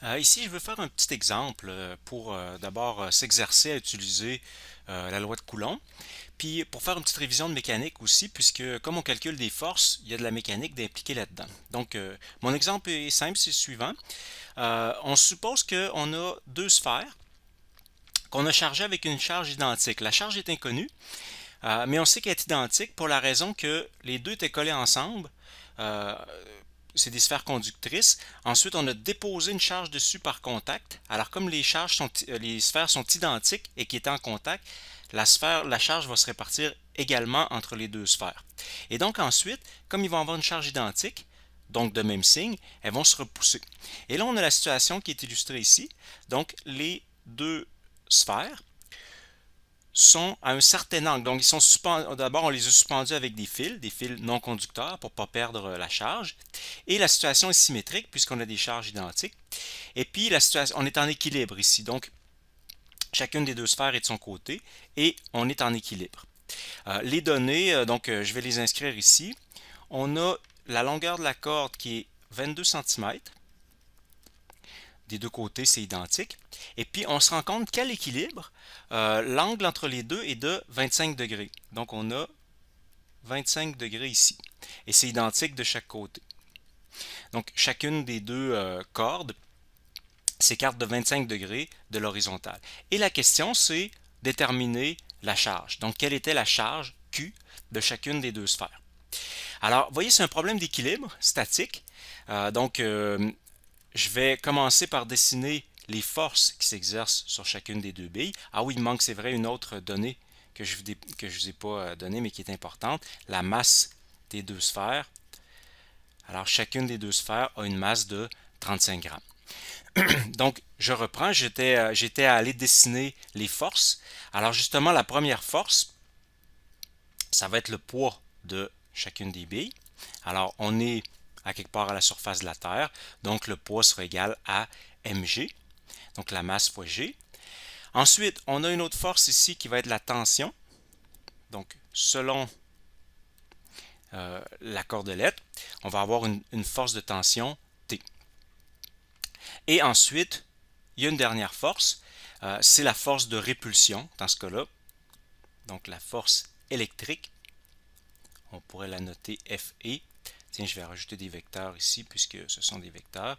Ici, je veux faire un petit exemple pour d'abord s'exercer à utiliser la loi de Coulomb, puis pour faire une petite révision de mécanique aussi, puisque comme on calcule des forces, il y a de la mécanique d'impliquer là-dedans. Donc, mon exemple est simple, c'est le suivant. On suppose qu'on a deux sphères qu'on a chargées avec une charge identique. La charge est inconnue, mais on sait qu'elle est identique pour la raison que les deux étaient collés ensemble. Euh, c'est des sphères conductrices. Ensuite, on a déposé une charge dessus par contact. Alors, comme les sphères sont identiques et qui étaient en contact, la charge va se répartir également entre les deux sphères. Et donc ensuite, comme ils vont avoir une charge identique, donc de même signe, elles vont se repousser. Et là, on a la situation qui est illustrée ici. Donc, les deux sphères sont à un certain angle. Donc, ils sont suspendus. D'abord, on les a suspendus avec des fils non conducteurs pour ne pas perdre la charge. Et la situation est symétrique puisqu'on a des charges identiques. Et puis, la situation, on est en équilibre ici. Donc, chacune des deux sphères est de son côté et on est en équilibre. Les données, je vais les inscrire ici. On a la longueur de la corde qui est 22 cm. Des deux côtés, c'est identique. Et puis, on se rend compte qu'à l'équilibre, l'angle entre les deux est de 25 degrés. Donc, on a 25 degrés ici. Et c'est identique de chaque côté. Donc, chacune des deux cordes s'écarte de 25 degrés de l'horizontale. Et la question, c'est déterminer la charge. Donc, quelle était la charge Q de chacune des deux sphères? Alors, vous voyez, c'est un problème d'équilibre statique. Je vais commencer par dessiner les forces qui s'exercent sur chacune des deux billes. Ah oui, il manque, c'est vrai, une autre donnée que je ne vous ai pas donnée, mais qui est importante, la masse des deux sphères. Alors, chacune des deux sphères a une masse de 35 grammes. Donc, je reprends, j'étais à aller dessiner les forces. Alors, justement, la première force, ça va être le poids de chacune des billes. Alors, on est à quelque part à la surface de la Terre, donc le poids sera égal à mg, donc la masse fois g. Ensuite, on a une autre force ici qui va être la tension. Donc, selon la cordelette, on va avoir une force de tension T. Et ensuite, il y a une dernière force, c'est la force de répulsion dans ce cas-là. Donc, la force électrique, on pourrait la noter FE. Tiens, je vais rajouter des vecteurs ici puisque ce sont des vecteurs.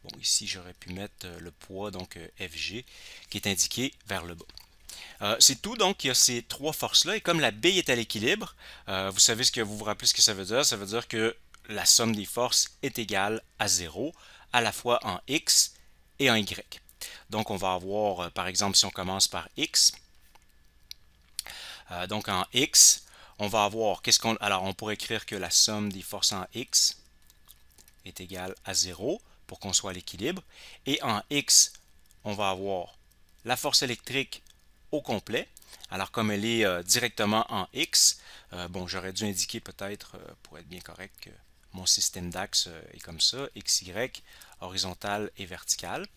Bon, ici, j'aurais pu mettre le poids, donc FG, qui est indiqué vers le bas. C'est tout, donc il y a ces trois forces-là, et comme la bille est à l'équilibre, vous savez vous vous rappelez ce que ça veut dire que la somme des forces est égale à 0, à la fois en X et en Y. Donc on va avoir, par exemple, si on commence par X, donc en X, on va avoir, alors on pourrait écrire que la somme des forces en X est égale à 0 pour qu'on soit à l'équilibre, et en X, on va avoir la force électrique au complet. Alors comme elle est directement en X, bon, j'aurais dû indiquer peut-être, pour être bien correct, que mon système d'axe est comme ça, XY, horizontale et verticale.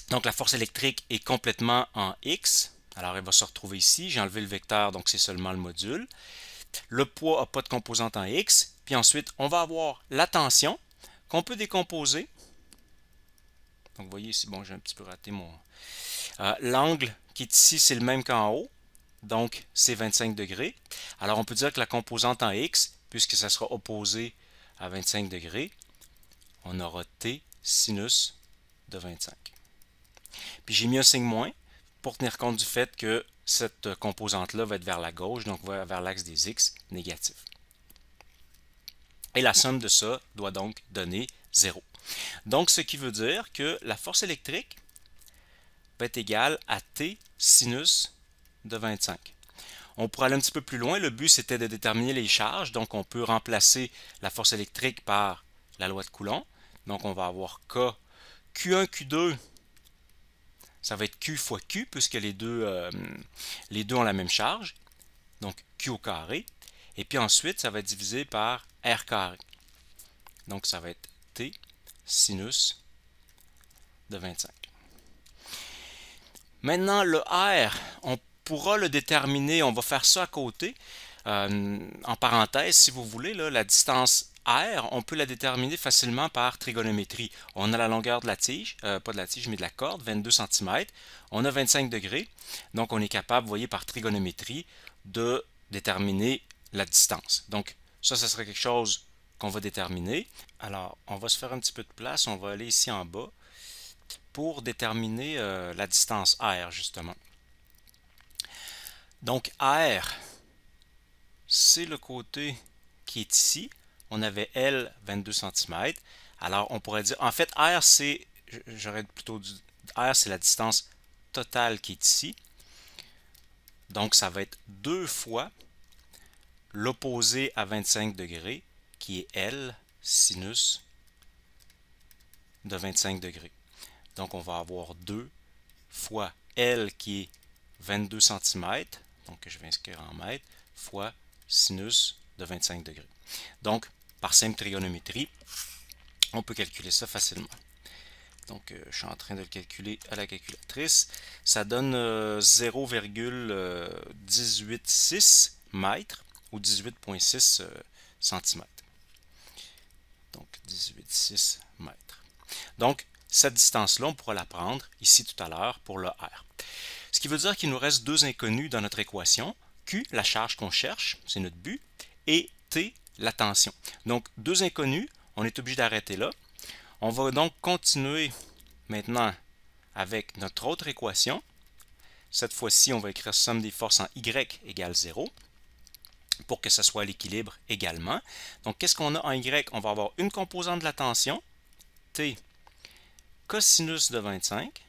Donc la force électrique est complètement en X. Alors elle va se retrouver ici. J'ai enlevé le vecteur, donc c'est seulement le module. Le poids n'a pas de composante en X. Puis ensuite, on va avoir la tension qu'on peut décomposer. Donc vous voyez ici, bon, j'ai un petit peu raté mon... l'angle qui est ici, c'est le même qu'en haut. Donc, c'est 25 degrés. Alors, on peut dire que la composante en X, puisque ça sera opposé à 25 degrés, on aura T sinus de 25. Puis, j'ai mis un signe moins pour tenir compte du fait que cette composante-là va être vers la gauche, donc va vers l'axe des X négatif. Et la somme de ça doit donc donner 0. Donc, ce qui veut dire que la force électrique va être égale à T sinus de 25. On pourrait aller un petit peu plus loin. Le but, c'était de déterminer les charges. Donc, on peut remplacer la force électrique par la loi de Coulomb. Donc, on va avoir K, Q1, Q2, ça va être Q fois Q, puisque les deux ont la même charge. Donc, Q au carré. Et puis ensuite, ça va être divisé par R carré. Donc, ça va être T sinus de 25. Maintenant, le R, on pourra le déterminer, on va faire ça à côté, en parenthèse, si vous voulez, là, la distance R, on peut la déterminer facilement par trigonométrie. On a la longueur de la tige, pas de la tige, mais de la corde, 22 cm. On a 25 degrés. Donc, on est capable, vous voyez, par trigonométrie, de déterminer la distance. Donc, ça serait quelque chose qu'on va déterminer. Alors, on va se faire un petit peu de place. On va aller ici en bas pour déterminer la distance R, justement. Donc, R, c'est le côté qui est ici. On avait L, 22 cm. Alors, on pourrait dire, en fait, R, c'est, j'aurais plutôt dit, R, c'est la distance totale qui est ici. Donc, ça va être 2 fois l'opposé à 25 degrés, qui est L, sinus de 25 degrés. Donc, on va avoir 2 fois L, qui est 22 cm, donc je vais inscrire en mètres, fois sinus de 25 degrés. Donc, par simple trigonométrie, on peut calculer ça facilement. Donc, je suis en train de le calculer à la calculatrice. Ça donne 0,186 mètres ou 18,6 cm. Donc, 18,6 mètres. Donc, cette distance-là, on pourra la prendre ici tout à l'heure pour le R. Ce qui veut dire qu'il nous reste deux inconnus dans notre équation. Q, la charge qu'on cherche, c'est notre but, et T, la tension. Donc, deux inconnus, on est obligé d'arrêter là. On va donc continuer maintenant avec notre autre équation. Cette fois-ci, on va écrire somme des forces en Y égale 0 pour que ce soit à l'équilibre également. Donc, qu'est-ce qu'on a en Y? On va avoir une composante de la tension, T cosinus de 25,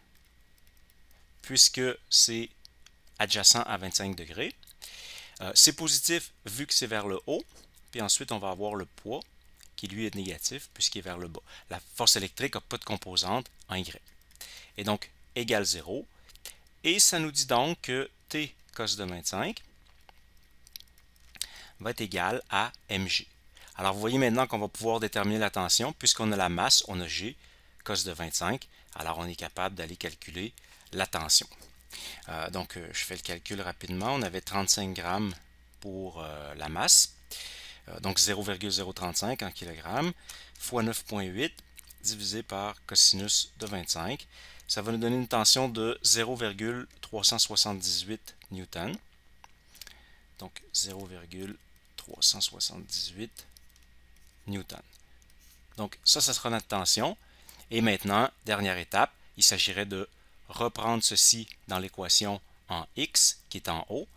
puisque c'est adjacent à 25 degrés. C'est positif vu que c'est vers le haut. Puis ensuite, on va avoir le poids qui lui est négatif puisqu'il est vers le bas. La force électrique n'a pas de composante en Y. Et donc, égale 0. Et ça nous dit donc que T cos de 25 va être égal à mg. Alors, vous voyez maintenant qu'on va pouvoir déterminer la tension puisqu'on a la masse, on a G cos de 25. Alors, on est capable d'aller calculer la tension. Donc, je fais le calcul rapidement. On avait 35 grammes pour la masse. Donc, 0,035 en kilogrammes fois 9,8 divisé par cosinus de 25. Ça va nous donner une tension de 0,378 newton. Donc, 0,378 newton. Donc, ça sera notre tension. Et maintenant, dernière étape, il s'agirait de reprendre ceci dans l'équation en x, qui est en haut,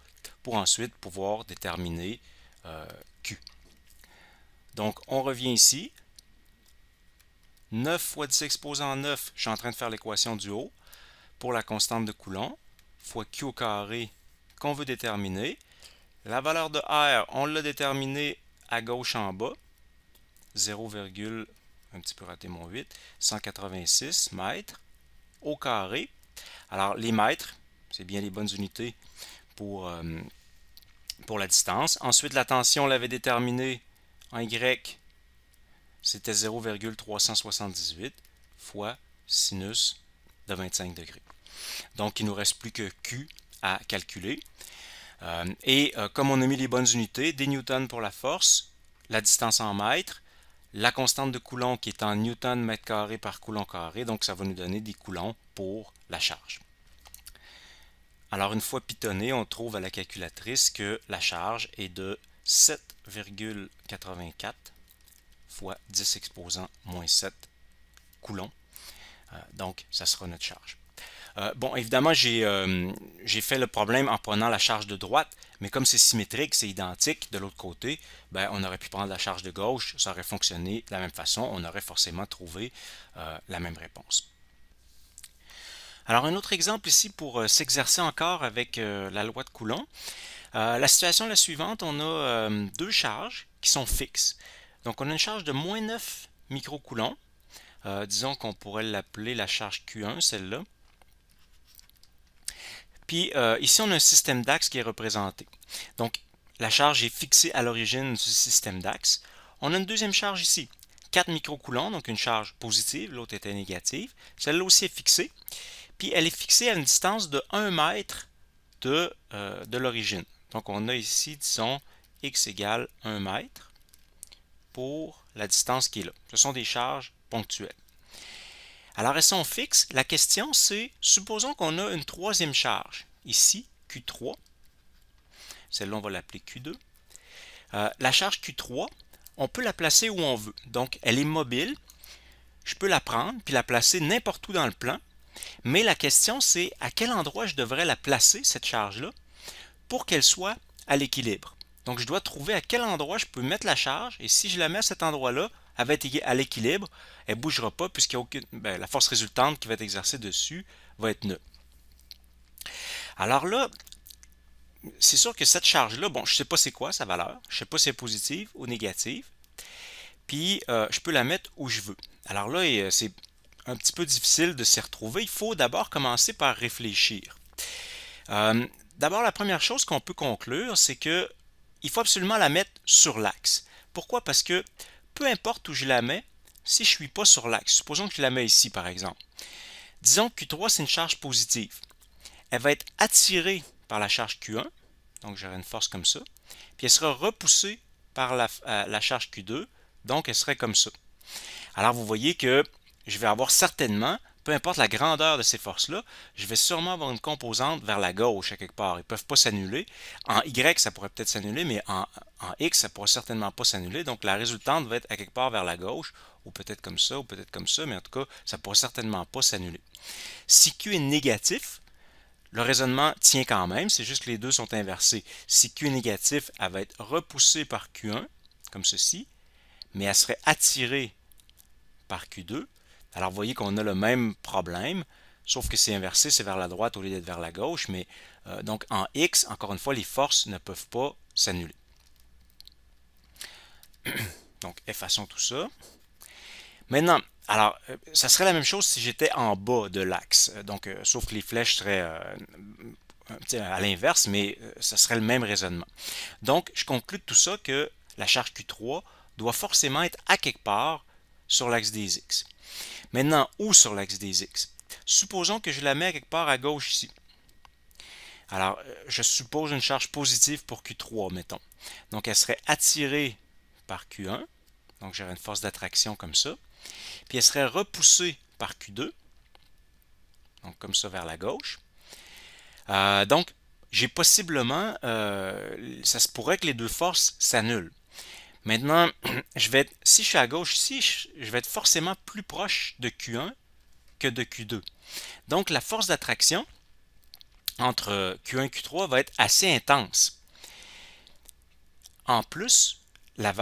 pour ensuite pouvoir déterminer Q. Donc, on revient ici. 9 fois 10 exposé en 9, je suis en train de faire l'équation du haut, pour la constante de Coulomb, fois Q au carré qu'on veut déterminer. La valeur de R, on l'a déterminée à gauche en bas, 0, un petit peu raté mon 8, 186 mètres au carré. Alors, les mètres, c'est bien les bonnes unités pour la distance. Ensuite, la tension, on l'avait déterminée en Y, c'était 0,378 fois sinus de 25 degrés. Donc, il ne nous reste plus que Q à calculer. Comme on a mis les bonnes unités, des newtons pour la force, la distance en mètres, la constante de Coulomb qui est en newton mètre carré par coulomb carré, donc ça va nous donner des coulombs pour la charge. Alors une fois pitonné, on trouve à la calculatrice que la charge est de 7,84 fois 10 exposant moins 7 coulombs. Donc ça sera notre charge. Bon, évidemment, j'ai fait le problème en prenant la charge de droite, mais comme c'est symétrique, c'est identique de l'autre côté, ben, on aurait pu prendre la charge de gauche, ça aurait fonctionné de la même façon, on aurait forcément trouvé la même réponse. Alors, un autre exemple ici pour s'exercer encore avec la loi de Coulomb. La situation est la suivante, on a deux charges qui sont fixes. Donc, on a une charge de moins 9 microcoulombs. Disons qu'on pourrait l'appeler la charge Q1, celle-là. Puis ici, on a un système d'axe qui est représenté. Donc, la charge est fixée à l'origine du système d'axe. On a une deuxième charge ici, 4 microcoulombs, donc une charge positive, l'autre était négative. Celle-là aussi est fixée. Puis elle est fixée à une distance de 1 mètre de l'origine. Donc, on a ici, disons, x égale 1 mètre pour la distance qui est là. Ce sont des charges ponctuelles. Alors, elles sont fixes. La question, c'est, supposons qu'on a une troisième charge, ici, Q3. Celle-là, on va l'appeler Q2. La charge Q3, on peut la placer où on veut. Donc, elle est mobile. Je peux la prendre puis la placer n'importe où dans le plan. Mais la question, c'est à quel endroit je devrais la placer, cette charge-là, pour qu'elle soit à l'équilibre. Donc, je dois trouver à quel endroit je peux mettre la charge. Et si je la mets à cet endroit-là, elle va être à l'équilibre. Elle ne bougera pas puisqu'il y a aucune, la force résultante qui va être exercée dessus va être nulle. Alors là, c'est sûr que cette charge-là, bon, je ne sais pas c'est quoi sa valeur. Je ne sais pas si elle est positive ou négative. Puis, je peux la mettre où je veux. Alors là, c'est un petit peu difficile de s'y retrouver. Il faut d'abord commencer par réfléchir. D'abord, la première chose qu'on peut conclure, c'est que il faut absolument la mettre sur l'axe. Pourquoi? Parce que peu importe où je la mets, si je ne suis pas sur l'axe, supposons que je la mets ici par exemple. Disons que Q3 c'est une charge positive. Elle va être attirée par la charge Q1, donc j'aurai une force comme ça, puis elle sera repoussée par la charge Q2, donc elle serait comme ça. Alors vous voyez que je vais avoir certainement, peu importe la grandeur de ces forces-là, je vais sûrement avoir une composante vers la gauche à quelque part. Ils ne peuvent pas s'annuler. En Y, ça pourrait peut-être s'annuler, mais en X, ça ne pourra certainement pas s'annuler. Donc la résultante va être à quelque part vers la gauche, ou peut-être comme ça, ou peut-être comme ça, mais en tout cas, ça ne pourra certainement pas s'annuler. Si Q est négatif, le raisonnement tient quand même, c'est juste que les deux sont inversés. Si Q est négatif, elle va être repoussée par Q1, comme ceci, mais elle serait attirée par Q2. Alors, vous voyez qu'on a le même problème, sauf que c'est inversé, c'est vers la droite au lieu d'être vers la gauche, mais donc en X, encore une fois, les forces ne peuvent pas s'annuler. Donc, effaçons tout ça. Maintenant, alors, ça serait la même chose si j'étais en bas de l'axe, donc, sauf que les flèches seraient à l'inverse, mais ça serait le même raisonnement. Donc, je conclus de tout ça que la charge Q3 doit forcément être à quelque part sur l'axe des X. Maintenant, où sur l'axe des X? Supposons que je la mets quelque part à gauche ici. Alors, je suppose une charge positive pour Q3, mettons. Donc, elle serait attirée par Q1. Donc, j'aurais une force d'attraction comme ça. Puis, elle serait repoussée par Q2. Donc, comme ça vers la gauche. Donc, j'ai possiblement, ça se pourrait que les deux forces s'annulent. Maintenant, si je suis à gauche ici, je vais être forcément plus proche de Q1 que de Q2. Donc, la force d'attraction entre Q1 et Q3 va être assez intense. En plus, la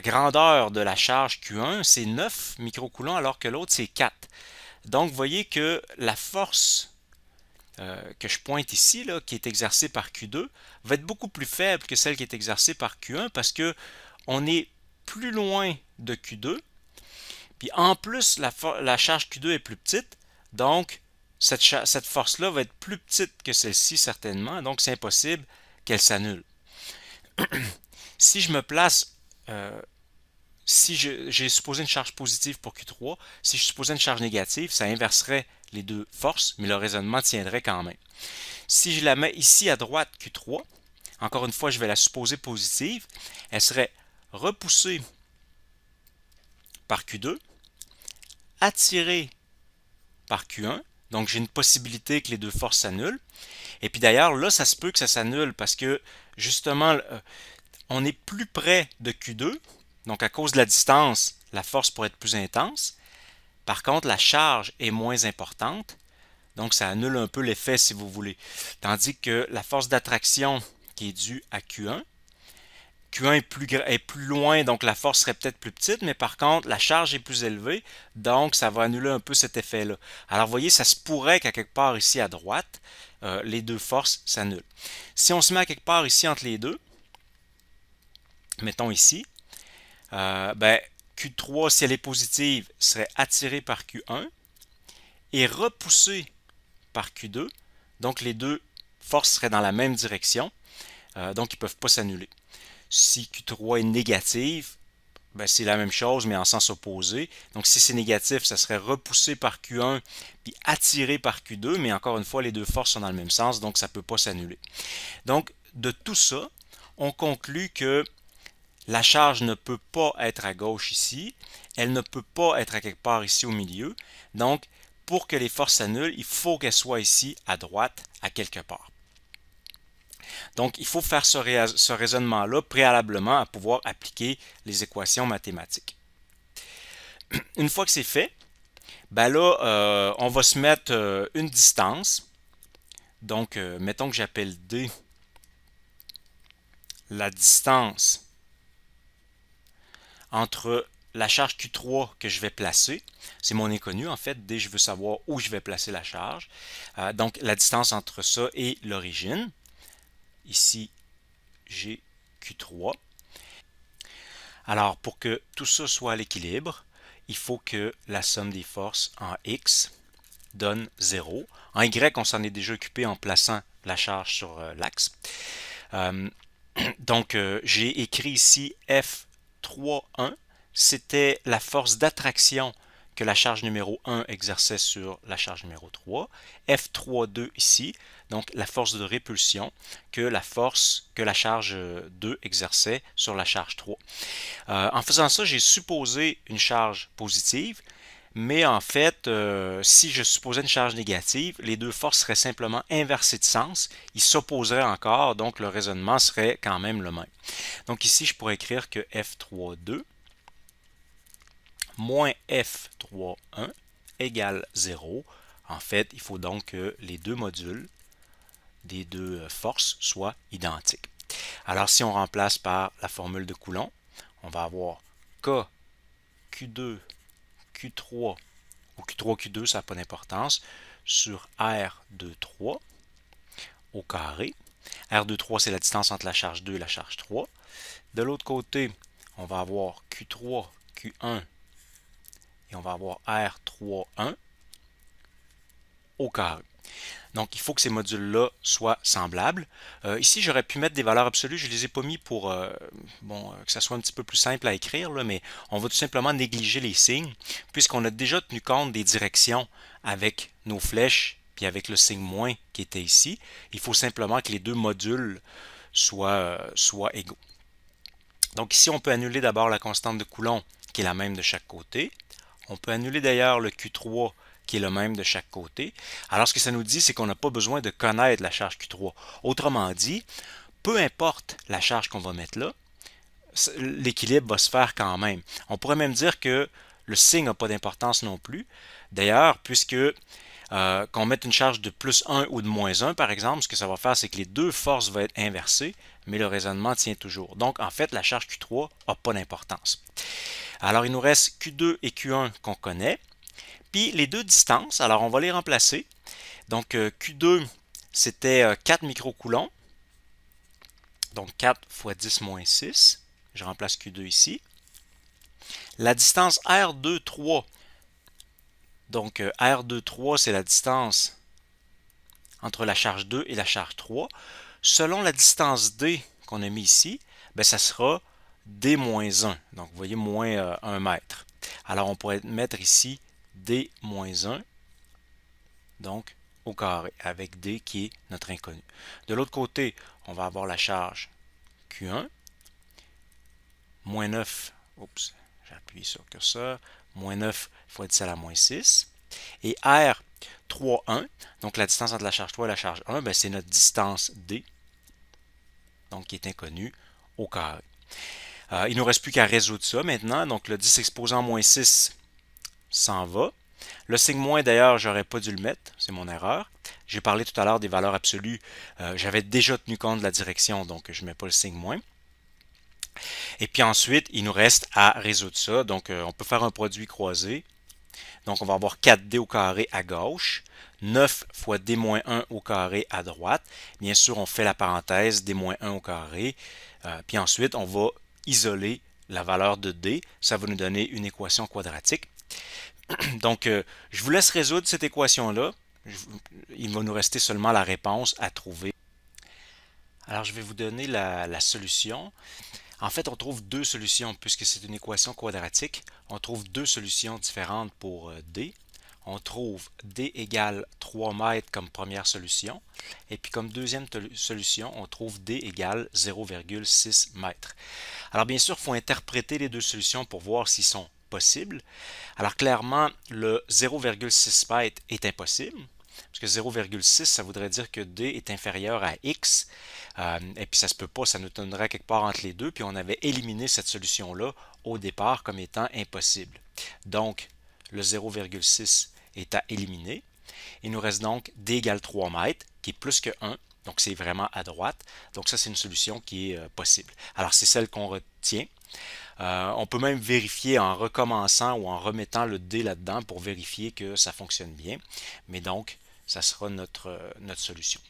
grandeur de la charge Q1, c'est 9 microcoulombs alors que l'autre, c'est 4. Donc, vous voyez que la force que je pointe ici, là, qui est exercée par Q2, va être beaucoup plus faible que celle qui est exercée par Q1 parce que on est plus loin de Q2. Puis en plus, la charge Q2 est plus petite, donc cette force-là va être plus petite que celle-ci certainement, donc c'est impossible qu'elle s'annule. Si je me place, si j'ai supposé une charge positive pour Q3, si je supposais une charge négative, ça inverserait les deux forces, mais le raisonnement tiendrait quand même. Si je la mets ici à droite Q3, encore une fois, je vais la supposer positive, elle serait repoussée par Q2, attirée par Q1, donc j'ai une possibilité que les deux forces s'annulent. Et puis d'ailleurs, là, ça se peut que ça s'annule parce que justement, on est plus près de Q2, donc à cause de la distance, la force pourrait être plus intense. Par contre, la charge est moins importante, donc ça annule un peu l'effet si vous voulez. Tandis que la force d'attraction qui est due à Q1, Q1 est plus loin, donc la force serait peut-être plus petite, mais par contre, la charge est plus élevée, donc ça va annuler un peu cet effet-là. Alors, vous voyez, ça se pourrait qu'à quelque part ici à droite, les deux forces s'annulent. Si on se met à quelque part ici entre les deux, mettons ici, Q3, si elle est positive, serait attirée par Q1 et repoussée par Q2. Donc, les deux forces seraient dans la même direction, donc ils ne peuvent pas s'annuler. Si Q3 est négatif, c'est la même chose, mais en sens opposé. Donc, si c'est négatif, ça serait repoussé par Q1 puis attiré par Q2, mais encore une fois, les deux forces sont dans le même sens, donc ça ne peut pas s'annuler. Donc, de tout ça, on conclut que La charge ne peut pas être à gauche ici. Elle ne peut pas être à quelque part ici au milieu. Donc, pour que les forces s'annulent, il faut qu'elles soient ici à droite à quelque part. Donc, il faut faire ce raisonnement-là préalablement à pouvoir appliquer les équations mathématiques. Une fois que c'est fait, ben là, on va se mettre une distance. Donc, mettons que j'appelle D la distance entre la charge Q3 que je vais placer. C'est mon inconnu en fait. D, je veux savoir où je vais placer la charge. Donc, la distance entre ça et l'origine. Ici, j'ai Q3. Alors, pour que tout ça soit à l'équilibre, il faut que la somme des forces en X donne 0. En Y, on s'en est déjà occupé en plaçant la charge sur l'axe. Donc, j'ai écrit ici F3,1. C'était la force d'attraction que la charge numéro 1 exerçait sur la charge numéro 3. F3,2 ici, donc la force de répulsion que la charge 2 exerçait sur la charge 3. En faisant ça, j'ai supposé une charge positive, mais en fait, si je supposais une charge négative, les deux forces seraient simplement inversées de sens. Ils s'opposeraient encore, donc le raisonnement serait quand même le même. Donc ici, je pourrais écrire que F3,2 moins F3,1 égale 0. En fait, il faut donc que les deux modules des deux forces soient identiques. Alors, si on remplace par la formule de Coulomb, on va avoir K, Q2, Q3 ou Q3, Q2, ça n'a pas d'importance, sur R23 au carré. R23, c'est la distance entre la charge 2 et la charge 3. De l'autre côté, on va avoir Q3, Q1 et on va avoir R31 au carré. Donc, il faut que ces modules-là soient semblables. Ici, j'aurais pu mettre des valeurs absolues. Je ne les ai pas mis pour que ça soit un petit peu plus simple à écrire, là, mais on va tout simplement négliger les signes, puisqu'on a déjà tenu compte des directions avec nos flèches, puis avec le signe moins qui était ici. Il faut simplement que les deux modules soient égaux. Donc ici, on peut annuler d'abord la constante de Coulomb, qui est la même de chaque côté. On peut annuler d'ailleurs le Q3 qui est le même de chaque côté. Alors, ce que ça nous dit, c'est qu'on n'a pas besoin de connaître la charge Q3. Autrement dit, peu importe la charge qu'on va mettre là, l'équilibre va se faire quand même. On pourrait même dire que le signe n'a pas d'importance non plus. D'ailleurs, puisque qu'on mette une charge de plus 1 ou de moins 1, par exemple, ce que ça va faire, c'est que les deux forces vont être inversées, mais le raisonnement tient toujours. Donc, en fait, la charge Q3 n'a pas d'importance. Alors, il nous reste Q2 et Q1 qu'on connaît. Puis les deux distances, alors on va les remplacer. Donc Q2, c'était 4 microcoulombs. Donc 4 fois 10 moins 6. Je remplace Q2 ici. La distance R23, donc R23, c'est la distance entre la charge 2 et la charge 3. Selon la distance D qu'on a mis ici, ben, ça sera D-1. Donc vous voyez, moins 1 mètre. Alors on pourrait mettre ici D-1, donc au carré, avec D qui est notre inconnu. De l'autre côté, on va avoir la charge Q1, moins 9, oups, j'appuie sur le curseur, moins 9 fois 10 à la moins 6, et R 3, 1, donc la distance entre la charge 3 et la charge 1, ben c'est notre distance D, donc qui est inconnue, au carré. Il ne nous reste plus qu'à résoudre ça maintenant, donc le 10 exposant moins 6 s'en va. Le signe moins, d'ailleurs, j'aurais pas dû le mettre, c'est mon erreur. J'ai parlé tout à l'heure des valeurs absolues. J'avais déjà tenu compte de la direction, donc je ne mets pas le signe moins. Et puis ensuite, il nous reste à résoudre ça. Donc, on peut faire un produit croisé. Donc, on va avoir 4D au carré à gauche, 9 fois D-1 au carré à droite. Bien sûr, on fait la parenthèse D-1 au carré. Puis ensuite, on va isoler la valeur de D. Ça va nous donner une équation quadratique. Donc, je vous laisse résoudre cette équation-là. Il va nous rester seulement la réponse à trouver. Alors, je vais vous donner la solution. En fait, on trouve deux solutions, puisque c'est une équation quadratique. On trouve deux solutions différentes pour D. on trouve D égale 3 mètres comme première solution. Et puis comme deuxième solution, on trouve D égale 0,6 mètres. Alors bien sûr, il faut interpréter les deux solutions pour voir s'ils sont possibles. Alors clairement, le 0,6 mètres est impossible. Parce que 0,6, ça voudrait dire que D est inférieur à X. Et puis ça se peut pas, ça nous donnerait quelque part entre les deux. Puis on avait éliminé cette solution-là au départ comme étant impossible. Donc, le 0,6 est à éliminer. Il nous reste donc D égale 3 mètres, qui est plus que 1. Donc c'est vraiment à droite. Donc ça, c'est une solution qui est possible. Alors c'est celle qu'on retient. On peut même vérifier en recommençant ou en remettant le D là-dedans pour vérifier que ça fonctionne bien. Mais donc, ça sera notre solution.